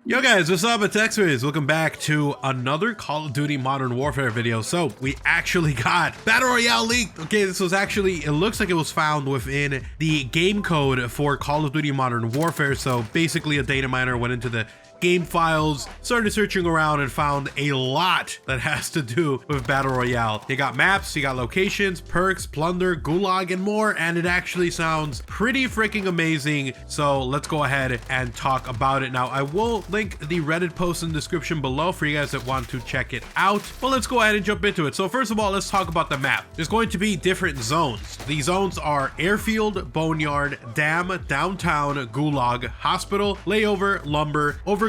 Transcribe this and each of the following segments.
Yo guys, what's up? It's XRAYZ. Welcome back to another Call of Duty Modern Warfare video. So we actually got Battle Royale leaked. Okay, this was actually, it looks like it was found within the game code for Call of Duty Modern Warfare. So basically a data miner went into the game files, started searching around and found a lot that has to do with Battle Royale. You got maps, you got locations, perks, plunder, gulag, and more, and it actually sounds pretty freaking amazing. So let's go ahead and talk about it. Now, I will link the Reddit post in the description below for you guys that want to check it out. But let's go ahead and jump into it. So first of all, let's talk about the map. There's going to be different zones. The zones are Airfield, Boneyard, Dam, Downtown, Gulag, Hospital, Layover, Lumber, Overgrown,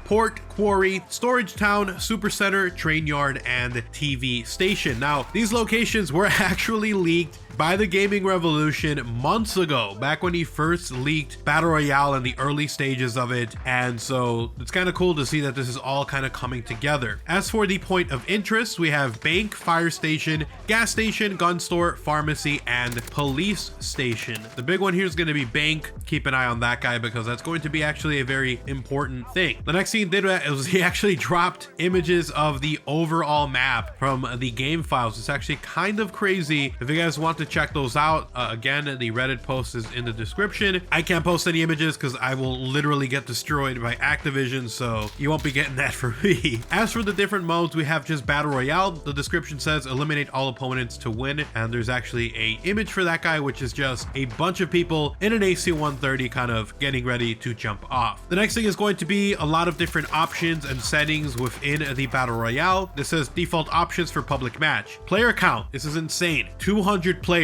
Port, Quarry, Storage Town, Super Center, Train Yard, and TV Station. Now, these locations were actually leaked by the Gaming Revolution months ago, back when he first leaked Battle Royale in the early stages of it. And so it's kind of cool to see that this is all kind of coming together. As for the point of interest, we have bank, fire station, gas station, gun store, pharmacy, and police station. The big one here is going to be bank. Keep an eye on that guy because that's going to be actually a very important thing. The next thing he did was he actually dropped images of the overall map from the game files. It's actually kind of crazy. If you guys want to check those out, again, the Reddit post is in the description. I can't post any images because I will literally get destroyed by Activision, so you won't be getting that from me. As for the different modes, we have just Battle Royale. The description says eliminate all opponents to win, and there's actually a image for that guy, which is just a bunch of people in an AC-130 kind of getting ready to jump off. The next thing is going to be a lot of different options and settings within the Battle Royale. This says default options for public match. Player count. This is insane. 200 players.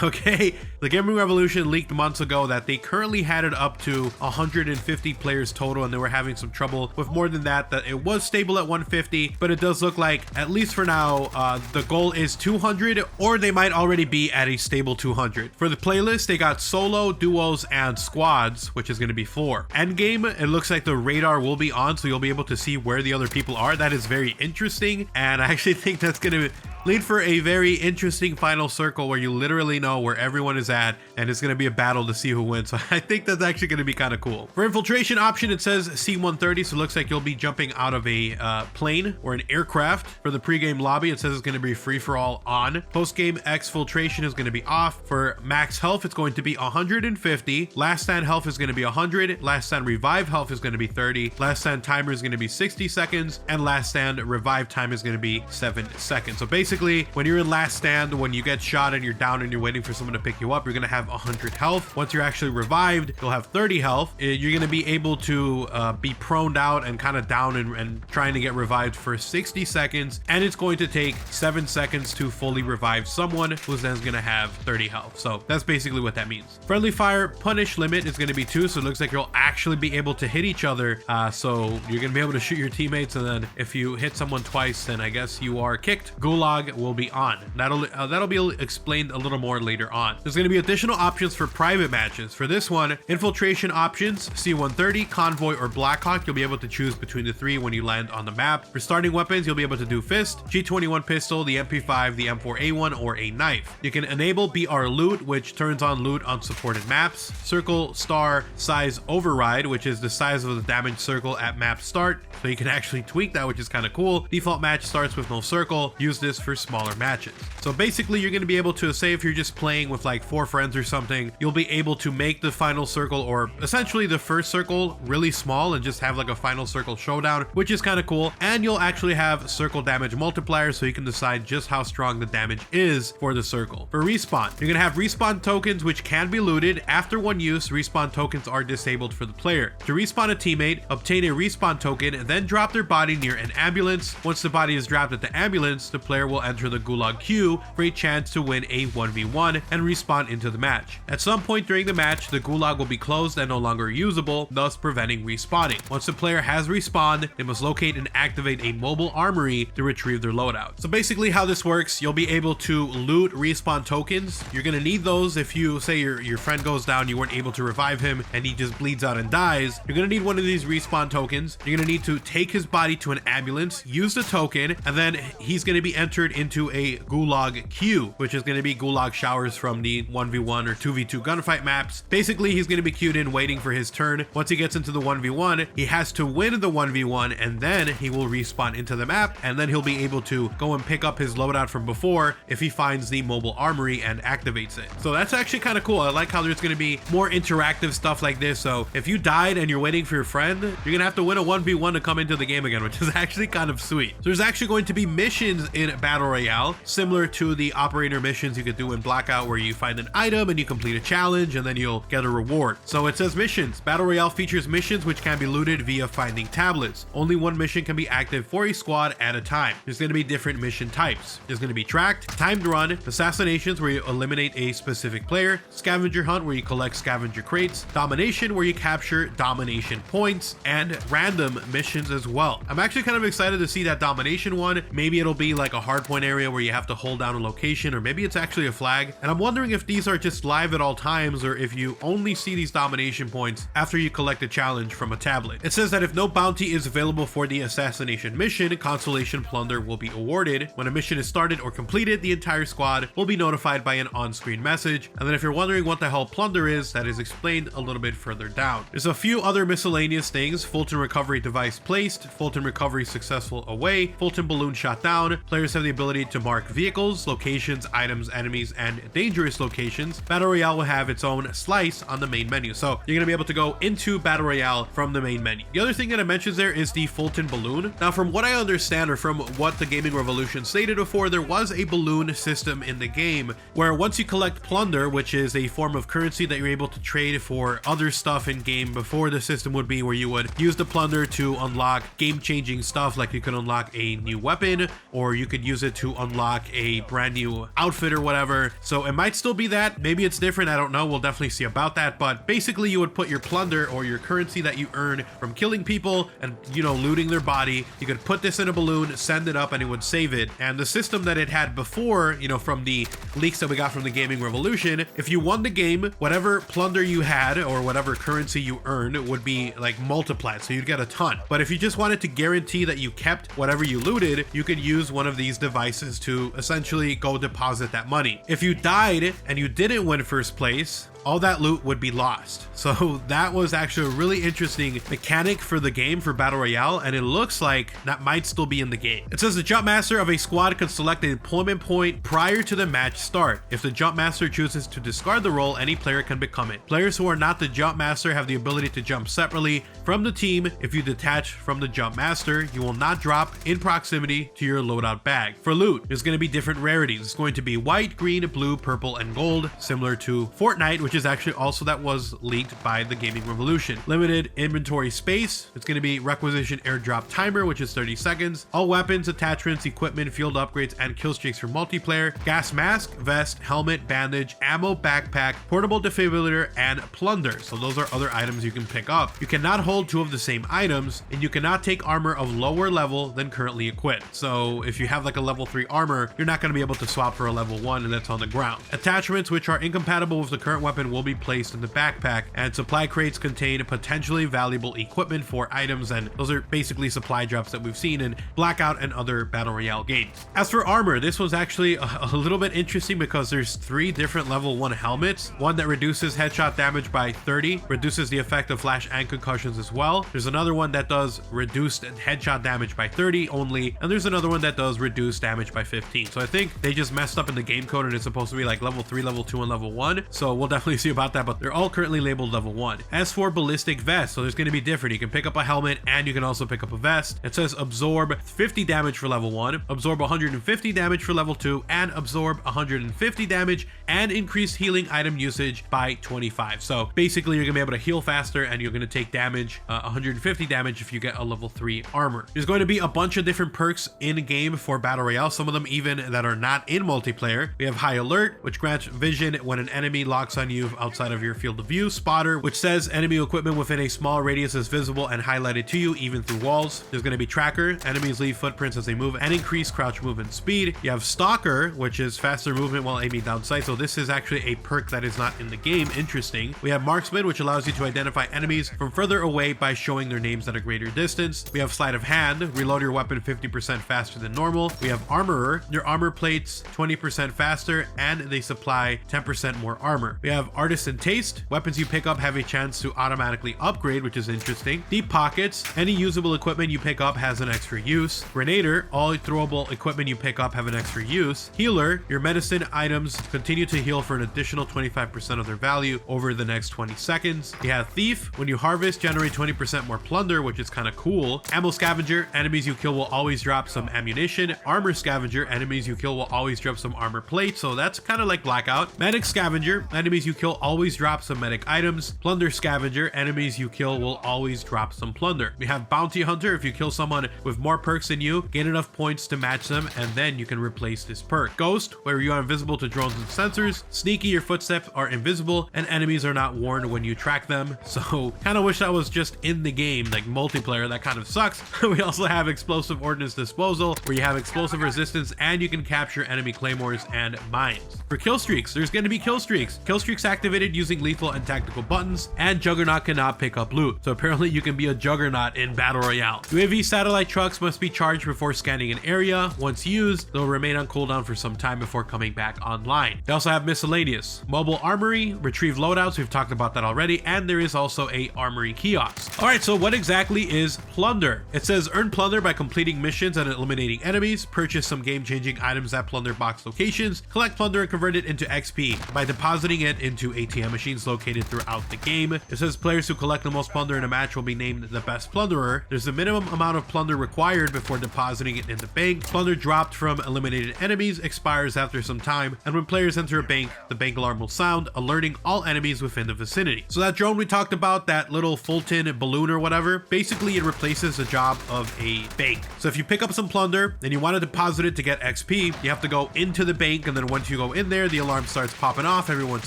Okay, the Gaming Revolution leaked months ago that they currently had it up to 150 players total, and they were having some trouble with more than that. That it was stable at 150, but it does look like, at least for now, the goal is 200, or they might already be at a stable 200. For the playlist, they got solo, duos, and squads, which is going to be 4. Endgame, it looks like the radar will be on, so you'll be able to see where the other people are. That is very interesting, and I actually think that's going to lead for a very interesting final circle where you literally know where everyone is at, and it's going to be a battle to see who wins. So I think that's actually going to be kind of cool. For infiltration option, it says C-130, so it looks like you'll be jumping out of a plane or an aircraft. For the pregame lobby, it says it's going to be free-for-all on. Post-game exfiltration is going to be off. For max health, it's going to be 150. Last stand health is going to be 100. Last stand revive health is going to be 30. Last stand timer is going to be 60 seconds, and last stand revive time is going to be 7 seconds. So basically, when you're in last stand, when you get shot and you're down and you're waiting for someone to pick you up, you're going to have 100 health. Once you're actually revived, you'll have 30 health. You're going to be able to be proned out and kind of down and trying to get revived for 60 seconds. And it's going to take 7 seconds to fully revive someone, who's then going to have 30 health. So that's basically what that means. Friendly fire punish limit is going to be 2. So it looks like you'll actually be able to hit each other. So you're going to be able to shoot your teammates. And then if you hit someone twice, then I guess you are kicked. Gulag will be on. That'll be explained a little more later on. There's going to be additional options for private matches. For this one, infiltration options, C-130, convoy, or Blackhawk. You'll be able to choose between the 3 when you land on the map. For starting weapons, you'll be able to do fist, G21 pistol, the MP5, the M4A1, or a knife. You can enable BR loot, which turns on loot on supported maps. Circle star size override, which is the size of the damage circle at map start. So you can actually tweak that, which is kind of cool. Default match starts with no circle. Use this for smaller matches. So basically, you're going to be able to, say if you're just playing with like 4 friends or something, you'll be able to make the final circle, or essentially the first circle, really small and just have like a final circle showdown, which is kind of cool. And you'll actually have circle damage multiplier, so you can decide just how strong the damage is for the circle. For respawn, you're going to have respawn tokens, which can be looted. After one use, respawn tokens are disabled for the player. To respawn a teammate, obtain a respawn token and then drop their body near an ambulance. Once the body is dropped at the ambulance, the player will enter the gulag queue for a chance to win a 1v1 and respawn into the match. At some point during the match, the gulag will be closed and no longer usable, thus preventing respawning. Once the player has respawned, they must locate and activate a mobile armory to retrieve their loadout. So basically how this works, you'll be able to loot respawn tokens. You're going to need those if you say your friend goes down, you weren't able to revive him and he just bleeds out and dies. You're going to need one of these respawn tokens. You're going to need to take his body to an ambulance, use the token, and then he's going to be entered entered into a gulag queue, which is going to be gulag showers from the 1v1 or 2v2 gunfight maps. Basically, he's going to be queued in waiting for his turn. Once he gets into the 1v1, he has to win the 1v1, and then he will respawn into the map, and then he'll be able to go and pick up his loadout from before if he finds the mobile armory and activates it. So that's actually kind of cool. I like how there's going to be more interactive stuff like this. So if you died and you're waiting for your friend, you're going to have to win a 1v1 to come into the game again, which is actually kind of sweet. So there's actually going to be missions in Battle Royale, similar to the operator missions you could do in Blackout, where you find an item and you complete a challenge and then you'll get a reward. So it says missions. Battle Royale features missions which can be looted via finding tablets. Only one mission can be active for a squad at a time. There's going to be different mission types. There's going to be tracked, timed run, assassinations where you eliminate a specific player, scavenger hunt where you collect scavenger crates, domination where you capture domination points, and random missions as well. I'm actually kind of excited to see that domination one. Maybe it'll be like a hardpoint area where you have to hold down a location, or maybe it's actually a flag. And I'm wondering if these are just live at all times, or if you only see these domination points after you collect a challenge from a tablet. It says that if no bounty is available for the assassination mission, consolation plunder will be awarded. When a mission is started or completed, the entire squad will be notified by an on-screen message. And then if you're wondering what the hell plunder is, that is explained a little bit further down. There's a few other miscellaneous things. Fulton recovery device placed, Fulton recovery successful away, Fulton balloon shot down. Players have the ability to mark vehicles, locations, items, enemies, and dangerous locations. Battle Royale will have its own slice on the main menu. So you're going to be able to go into Battle Royale from the main menu. The other thing that it mentions there is the Fulton balloon. Now, from what I understand, or from what the Gaming Revolution stated before, there was a balloon system in the game where once you collect plunder, which is a form of currency that you're able to trade for other stuff in game, before the system would be where you would use the plunder to unlock game-changing stuff, like you could unlock a new weapon, or you could use it to unlock a brand new outfit or whatever. So it might still be that. Maybe it's different. I don't know. We'll definitely see about that. But basically, you would put your plunder or your currency that you earn from killing people and, you know, looting their body. You could put this in a balloon, send it up, and it would save it. And the system that it had before, you know, from the leaks that we got from the Gaming Revolution, if you won the game, whatever plunder you had or whatever currency you earned would be like multiplied, so you'd get a ton. But if you just wanted to guarantee that you kept whatever you looted, you could use one of these devices to essentially go deposit that money. If you died and you didn't win first place, all that loot would be lost. So that was actually a really interesting mechanic for the game for Battle Royale, and it looks like that might still be in the game. It says the jump master of a squad can select an employment point prior to the match start. If the jump master chooses to discard the role, any player can become it. Players who are not the jump master have the ability to jump separately from the team. If you detach from the jump master, you will not drop in proximity to your loadout bag. For loot, there's going to be different rarities. It's going to be white, green, blue, purple, and gold, similar to Fortnite, which is actually also that was leaked by the Gaming Revolution. Limited inventory space. It's going to be requisition airdrop timer, which is 30 seconds. All weapons, attachments, equipment, field upgrades, and kill streaks for multiplayer. Gas mask, vest, helmet, bandage, ammo, backpack, portable defibrillator, and plunder. So those are other items you can pick up. You cannot hold two of the same items, and you cannot take armor of lower level than currently equipped. So if you have like a level 3 armor, you're not going to be able to swap for a level 1, and that's on the ground. Attachments which are incompatible with the current weapon will be placed in the backpack, and supply crates contain potentially valuable equipment for items, and those are basically supply drops that we've seen in Blackout and other Battle Royale games. As for armor, this was actually a little bit interesting because there's 3 different level 1 helmets. One that reduces headshot damage by 30, reduces the effect of flash and concussions as well. There's another one that does reduced headshot damage by 30 only, and there's another one that does reduced damage by 15. So I think they just messed up in the game code, and it's supposed to be like level 3, level 2, and level 1. So we'll definitely see about that, but they're all currently labeled level 1. As for ballistic vest, so there's going to be different. You can pick up a helmet and you can also pick up a vest. It says absorb 50 damage for level 1, absorb 150 damage for level 2, and absorb 150 damage and increase healing item usage by 25. So basically you're going to be able to heal faster, and you're going to take damage, 150 damage if you get a level 3 armor. There's going to be a bunch of different perks in game for Battle Royale, some of them even that are not in multiplayer. We have High Alert, which grants vision when an enemy locks on you you outside of your field of view. Spotter, which says enemy equipment within a small radius is visible and highlighted to you even through walls. There's going to be tracker, enemies leave footprints as they move and increase crouch movement speed. You have stalker, which is faster movement while aiming down sight. So this is actually a perk that is not in the game. Interesting. We have marksman, which allows you to identify enemies from further away by showing their names at a greater distance. We have sleight of hand, reload your weapon 50% faster than normal. We have armorer, your armor plates 20% faster and they supply 10% more armor. We have artisan taste, weapons you pick up have a chance to automatically upgrade, which is interesting. Deep pockets, any usable equipment you pick up has an extra use. Grenader, all throwable equipment you pick up have an extra use. Healer, your medicine items continue to heal for an additional 25% of their value over the next 20 seconds. You have thief, when you harvest generate 20% more plunder, which is kind of cool. Ammo scavenger, enemies you kill will always drop some ammunition. Armor scavenger, enemies you kill will always drop some armor plate, so that's kind of like blackout. Medic scavenger, enemies you kill always drop some medic items. Plunder scavenger, enemies you kill will always drop some plunder. We have bounty hunter, if you kill someone with more perks than you, gain enough points to match them and then you can replace this perk. Ghost, where you are invisible to drones and sensors. Sneaky, your footsteps are invisible and enemies are not warned when you track them. So kind of wish that was just in the game, like multiplayer. That kind of sucks. We also have explosive ordnance disposal, where you have explosive resistance and you can capture enemy claymores and mines. For kill streaks, there's going to be kill streaks. Kill streaks activated using lethal and tactical buttons, and Juggernaut cannot pick up loot. So apparently you can be a Juggernaut in Battle Royale. UAV satellite trucks must be charged before scanning an area. Once used, they'll remain on cooldown for some time before coming back online. They also have miscellaneous. Mobile armory, retrieve loadouts, we've talked about that already, and there is also a armory kiosk. Alright, so what exactly is plunder? It says earn plunder by completing missions and eliminating enemies, purchase some game-changing items at plunder box locations, collect plunder and convert it into XP by depositing it into ATM machines located throughout the game. It says players who collect the most plunder in a match will be named the best plunderer. There's a minimum amount of plunder required before depositing it in the bank. Plunder dropped from eliminated enemies expires after some time, and when players enter a bank, the bank alarm will sound, alerting all enemies within the vicinity. So that drone we talked about, that little Fulton balloon or whatever, basically it replaces the job of a bank. So if you pick up some plunder and you want to deposit it to get XP, you have to go into the bank, and then once you go in there, the alarm starts popping off, everyone's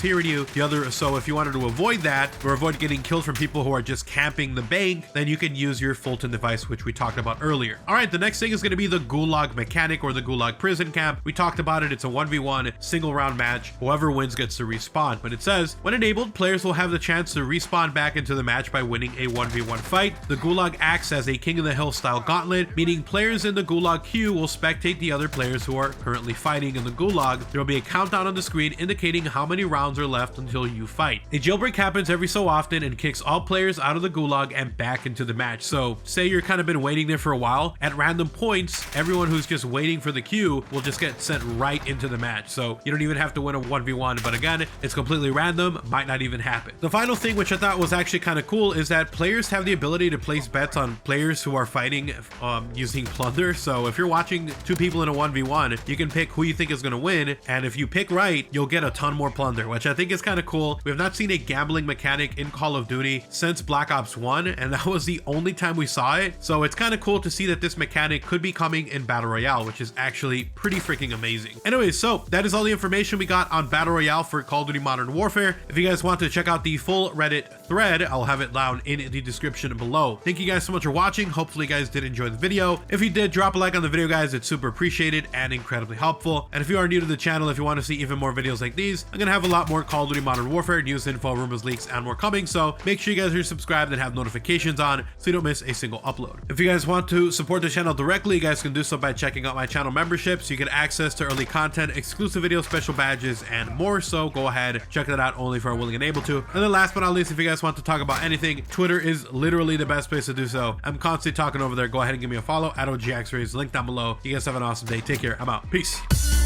hearing you. So if you wanted to avoid that or avoid getting killed from people who are just camping the bank, then you can use your Fulton device, which we talked about earlier. All right, the next thing is going to be the Gulag mechanic, or the Gulag prison camp. We talked about it. It's a 1v1 single round match. Whoever wins gets to respawn, but it says when enabled, players will have the chance to respawn back into the match by winning a 1v1 fight. The Gulag acts as a King of the Hill style gauntlet, meaning players in the Gulag queue will spectate the other players who are currently fighting in the Gulag. There will be a countdown on the screen indicating how many rounds are left until you fight. A jailbreak happens every so often and kicks all players out of the Gulag and back into the match. So say you're kind of been waiting there for a while, at random points, everyone who's just waiting for the queue will just get sent right into the match. So you don't even have to win a 1v1, but again, it's completely random, might not even happen. The final thing, which I thought was actually kind of cool, is that players have the ability to place bets on players who are fighting using plunder. So if you're watching two people in a 1v1, you can pick who you think is going to win, and if you pick right, you'll get a ton more plunder, which I think is kind of cool. We have not seen a gambling mechanic in Call of Duty since Black Ops 1, and that was the only time we saw it. So it's kind of cool to see that this mechanic could be coming in Battle Royale, which is actually pretty freaking amazing. Anyways, so that is all the information we got on Battle Royale for Call of Duty Modern Warfare. If you guys want to check out the full Reddit thread, I'll have it down in the description below. Thank you guys so much for watching. Hopefully you guys did enjoy the video. If you did, drop a like on the video, guys. It's super appreciated and incredibly helpful. And if you are new to the channel, if you want to see even more videos like these, I'm gonna have a lot more Call of Duty Modern Warfare news, info, rumors, leaks, and more coming. So make sure you guys are subscribed and have notifications on so you don't miss a single upload. If you guys want to support the channel directly, you guys can do so by checking out my channel membership, so you get access to early content, exclusive videos, special badges, and more. So go ahead, check that out, only if you're willing and able to. And then last but not least, if you guys want to talk about anything, Twitter is literally the best place to do so. I'm constantly talking over there. Go ahead and give me a follow at OGXRAYZ, link down below. You guys have an awesome day. Take care. I'm out. Peace.